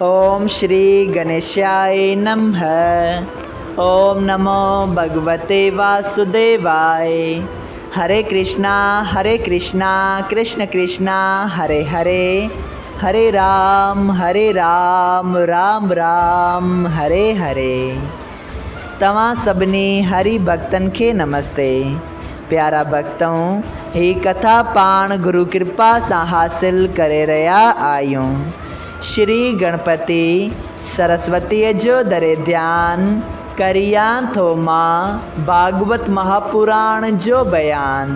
ओम श्री गणेशाय नमः। ओम नमो भगवते वासुदेवाय। हरे कृष्णा कृष्ण कृष्णा हरे हरे, हरे राम राम राम हरे हरे। तव्हां सभिनी हरि भक्तन के नमस्ते। प्यारा भक्तों, ही कथा पाण गुरु कृपा से हासिल करे रहा आयूं। श्री गणपति सरस्वती जो दरे ध्यान करिया थो मां भागवत महापुराण जो बयान,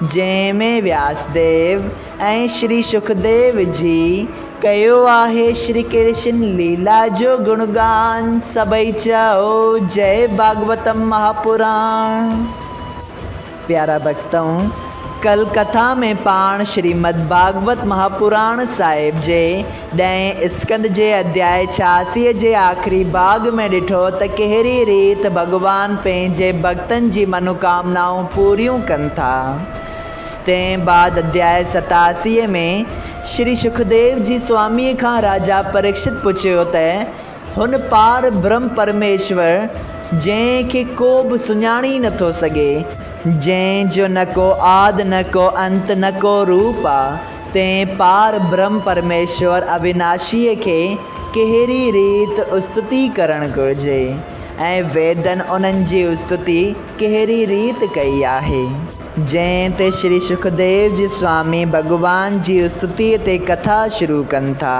जंहिंमें व्यासदेव ऐं श्री सुखदेव जी कयो आहे श्री कृष्ण लीला जो गुणगान। सभई चओ जय भागवतम महापुराण। प्यारा भक्तों, कल कथा में पाण श्रीमद् भागवत महापुराण साहिब जे 10 स्कंद जे अध्याय 86 जे आखिरी भाग में ॾिठो त कहिड़ी रीत भगवान पंहिंजे भक्तन जी मनोकामनाऊं पूरियूं कनि था। तंहिं बाद अध्याय 87 में श्री सुखदेव जी स्वामी खां राजा परीक्षित पुछियो त हुन पार ब्रह्म परमेश्वर जंहिंखे को बि सुञाणी नथो सघे, जंहिंजो न को आदि न को अंत न को रूप आहे, तंहिं पार ब्रह्म परमेश्वर अविनाशीअ खे कहिड़ी रीत स्तुति करणु घुरिजे ऐं वेदन उन्हनि जी स्तुति कहिड़ी रीत कई आहे। जंहिं ते श्री सुखदेव जी स्वामी भगवान जी स्तुतिअ ते कथा शुरू कनि था।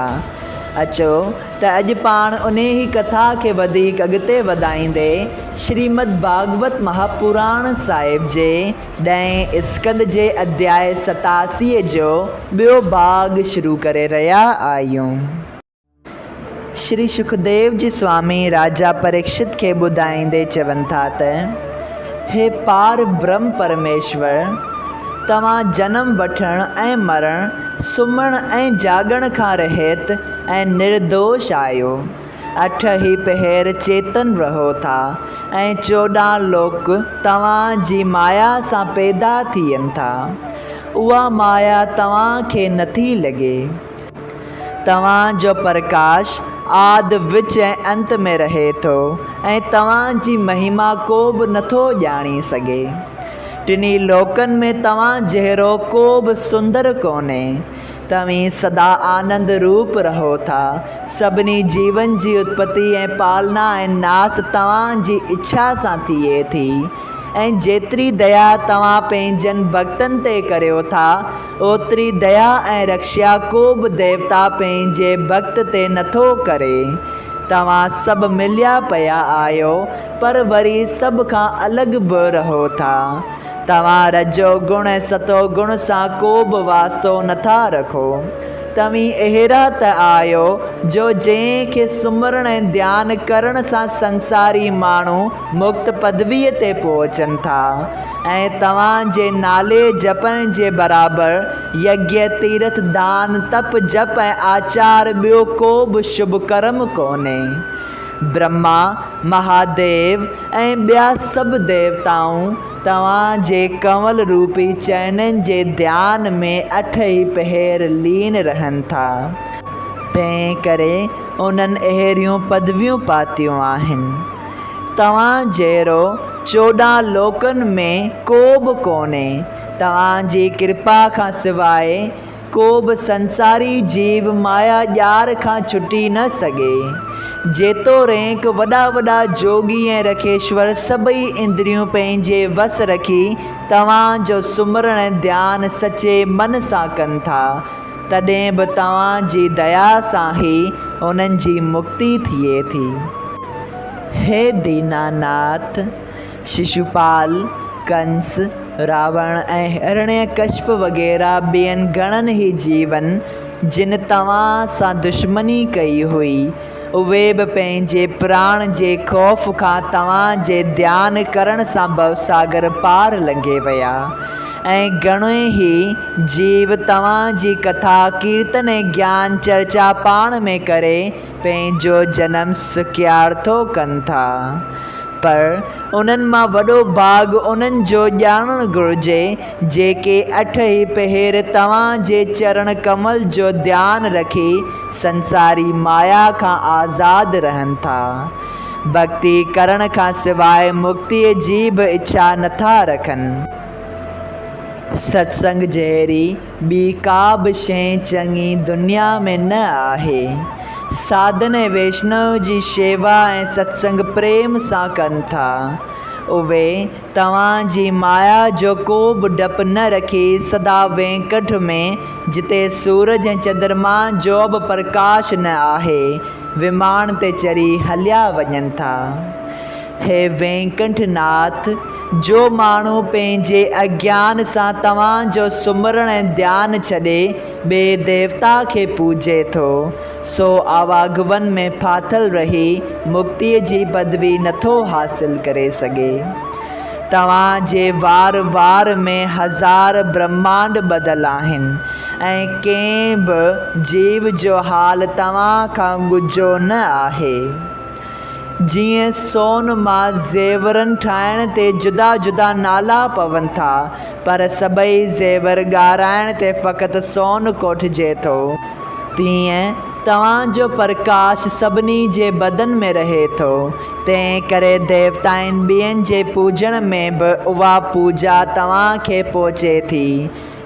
अचो त अॼु पाण उन ही कथा के वधीक अॻिते वधाईंदे श्रीमद् भागवत महापुराण साहिब जे 10 स्कंद जे अध्याय 87 जो ॿियो भाग शुरू करे रहिया आहियूं। श्री सुखदेव जी स्वामी राजा परीक्षित खे ॿुधाईंदे चवनि था त हे पार ब्रह्म परमेश्वर, तव्हां जनम वठण ऐं मरण, सुम्हण ऐं जागण खां रहित ऐं निर्दोष आहियो। 8 ही पहर चेतन रहो था ऐं 14 लोक तव्हां जी माया सां पैदा थियनि था। उहा माया तव्हां खे नथी लॻे। तव्हां जो प्रकाश आदि विच ऐं अंत में रहे थो ऐं तव्हां जी महिमा को बि नथो ॼाणी सघे। टिनी लोकनि में तव्हां जहिड़ो को बि सुंदर कोन्हे। तव्हीं सदा आनंद रूप रहो था। सभिनी जीवन जी उत्पत्ति ऐं पालना ऐं नास तव्हां जी इच्छा सां थिए थी ऐं जेतिरी दया तव्हां पंहिंजनि भक्तनि ते करियो था, ओतिरी दया ऐं रक्षा को बि देवता पंहिंजे भक्त ते नथो करे। तव्हां सभु मिलिया पिया आहियो पर वरी सभ खां अलॻि बि रहो था। तव्हां रजो गुण ऐं सतो गुण सां को बि वास्तो नथा रखो। तव्हीं अहिड़ा त आहियो जो जंहिंखे सुमरण ऐं ध्यानु करण सां संसारी माण्हू मुक्त पदवीअ ते पहुचनि था ऐं तव्हां जे नाले जपण जे बराबरि यज्ञ तीर्थ दान तप जप ऐं आचार ॿियो को बि शुभ कर्म कोन्हे। ब्रह्मा महादेव ऐं ॿिया सभु देवताऊं तव्हां जे कंवल रूपी चरणनि जे ध्यान में 8 ही पहर लीन रहनि था। तंहिं करे उन्हनि अहिड़ियूं पदवियूं पातियूं आहिनि। तव्हां जहिड़ो 14 लोकनि में को बि कोन्हे। तव्हां जी कृपा खां सवाइ को बि संसारी जीव माया ॼार खां छुटी न सघे। जेतोणीक वॾा वॾा जोगी ऐं रखेश्वर सभई इंद्रियूं पंहिंजे वस रखी तव्हां जो सुमरण ऐं ध्यानु सचे मन सां कनि था, तॾहिं बि तव्हां जी दया सां ई उन्हनि जी मुक्ति थिए थी। हे दीनानाथ, शिशुपाल, कंस, रावण ऐं हिरण्यकश्यप वग़ैरह ॿियनि घणनि ई जीवन जिन तव्हां सां दुश्मनी कई हुई, उहे बि पंहिंजे प्राण जे ख़ौफ़ खां तव्हां जे ध्यानु करण सां भवसागर पार लंघे विया ऐं घणे ई जीव तव्हां जी कथा कीर्तन ऐं ज्ञान चर्चा पाण में करे पंहिंजो जनम सुखियार्थो कनि था। पर उन्हनि मां वॾो भाग उन्हनि जो ॼाणणु घुरिजे जेके 8 ई पहर तव्हांजे चरण कमल जो ध्यानु रखी संसारी माया खां आज़ादु रहनि था। भक्ति करण खां सवाइ मुक्तिअ जी बि इच्छा नथा रखनि। सत्संग जहिड़ी ॿी का बि शइ चङी दुनिया में न आहे। साधन ऐं वैष्णव जी शेवा ऐं सत्संग प्रेम सां कनि था। उहे तव्हांजी माया जो को बि डपु न रखी सदा वेंकट में, जिते सूरज ऐं चंद्रमा जो बि प्रकाश न आहे, विमान ते चढ़ी हलिया वञनि था। हे वेंकटनाथ, जो माण्हू पंहिंजे अज्ञान सां तव्हांजो सुमरण ऐं ध्यानु छॾे ॿिए देवता खे पूॼे थो, सो आवागवन में फाथल रही मुक्तिअ जी पदवी नथो हासिल करे सघे। तव्हांजे वार वार में हज़ार ब्रह्मांड ॿधल आहिनि ऐं कंहिं बि जीव जो हाल तव्हां खां ॻुझो न आहे। जीअं सोन मां ज़ेवरनि ठाहिण ते जुदा जुदा नाला पवनि था, पर सभई ज़ेवर ॻाराइण ते फ़क़ति सोन कोठिजे थो, तीअं तव्हांजो प्रकाश सभिनी जे बदन में रहे थो। तंहिं करे देवताउनि ॿियनि जे पूॼण में बि उहा पूॼा तव्हांखे पहुचे थी।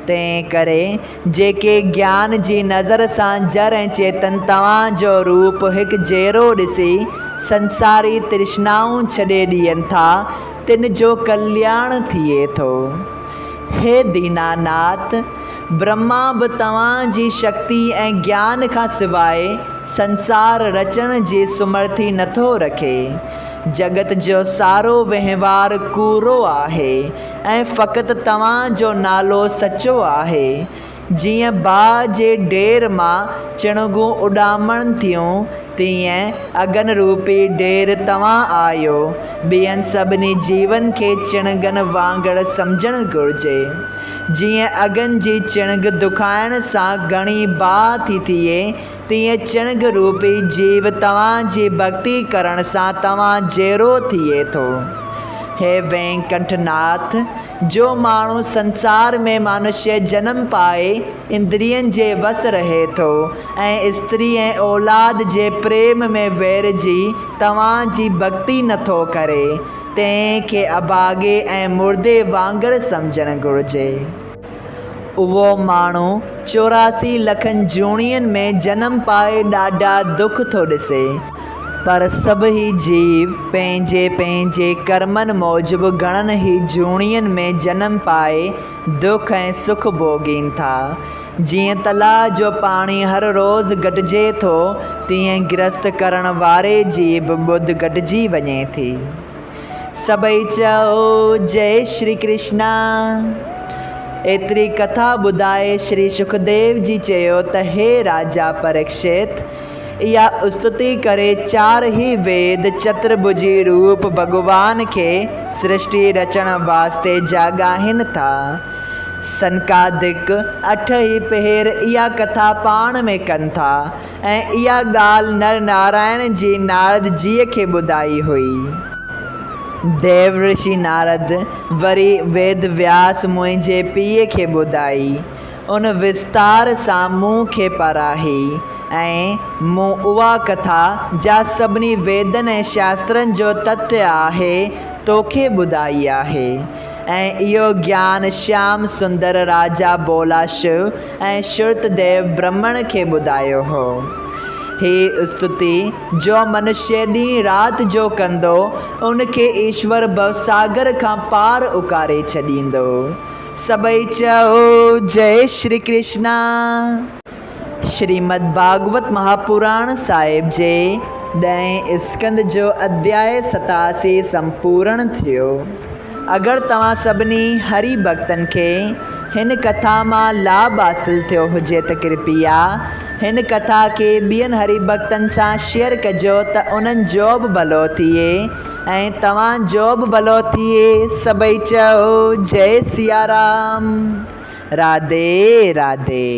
तंहिं करे जेके ज्ञान जी नज़र सां जड़ ऐं चेतन तव्हांजो रूप हिकु जहिड़ो ॾिसी संसारी तृष्णाऊं छॾे ॾियनि था, तिन जो कल्याण थिए थो। हे दीनानाथ, ब्रह्मा बि तव्हांजी शक्ति ऐं ज्ञान खां सवाइ संसार रचण जी सुमर्थी नथो रखे। जगत जो सारो वहिंवार कूड़ो आहे ऐं फ़क़ति तव्हांजो नालो सचो आहे। जीअं बाहि जे ढेर मां चिणगूं उॾामण थियूं, तीअं अगन रूपी ढेर तव्हां आहियो। ॿियनि सभिनी जीवन खे चिणगनि वांगुरु सम्झणु घुरिजे। जीअं अगन जी चिणग दुखाइण सां घणी बाहि थी थिए, तीअं चिणग रूपी जीव तव्हांजी भक्ति करण सां तव्हां जहिड़ो थिए थो। हे वेंकटनाथ, जो माण्हू संसार में मनुष्य जन्म पाए इंद्रियनि जे वस रहे थो ऐं स्त्री ऐं औलाद जे प्रेम में वेरजी तव्हांजी भक्ति नथो करे, तंहिंखे अभागे ऐं मुर्दे वांगुरु सम्झणु घुरिजे। उहो माण्हू 84 लखनि जूणियुनि में जन्म पाए ॾाढा दुख थो ॾिसे, पर सभई जीव पंहिंजे पंहिंजे कर्मनि मूजिबि घणनि ई जूणियुनि में जन्म पाए दुख ऐं सुख भोॻीनि था। जीअं तलाउ जो पाणी हर रोज़ु घटिजे थो, तीअं गृहस्थ करण वारे जी बि ॿुध घटिजी वञे थी। सभई चओ जय श्री कृष्णा। एतिरी कथा ॿुधाए श्री सुखदेव जी चयो त हे राजा परीक्षित, इहा स्तुति करे 4 ई वेद चतुर्भुजी रूप भॻवान खे सृष्टि रचण वास्ते जाॻाहिनि था। सनकादिक 8 ई पहर इहा कथा पाण में कनि था ऐं इहा ॻाल्हि नर नारायण जी नारद जीअ खे ॿुधाई हुई। देव ऋषि नारद वरी वेद व्यास मुंहिंजे पीउ खे ॿुधाई। उन विस्तार सां मूं खे पढ़ाई ऐं मूं उहा कथा जा सभिनी वेदनि ऐं शास्त्रनि जो तथ्य आहे तोखे ॿुधाई आहे। ऐं इहो ज्ञान श्याम सुंदर राजा बोलाशिव ऐं श्रुतदेव ब्रह्मण खे ॿुधायो हो। ही स्तुति जो मनुष्य ॾींहुं राति जो कंदो, उनखे ईश्वर भवसागर खां पार उकारे छॾींदो। सभई चओ जय श्री कृष्णा। श्रीमद् भागवत महापुराण साहिब जे 10 स्कंद जो अध्याय 87 संपूर्ण थियो। अगरि तव्हां सभिनी हरि भक्तनि खे हिन कथा मां लाभ हासिल थियो हुजे त कृपया हिन कथा खे ॿियनि हरि भक्तनि सां शेयर कजो त उन्हनि जो बि भलो थिए ऐं तव्हांजो बि भलो थिए। सभई चओ जय सिया राम। राधे राधे।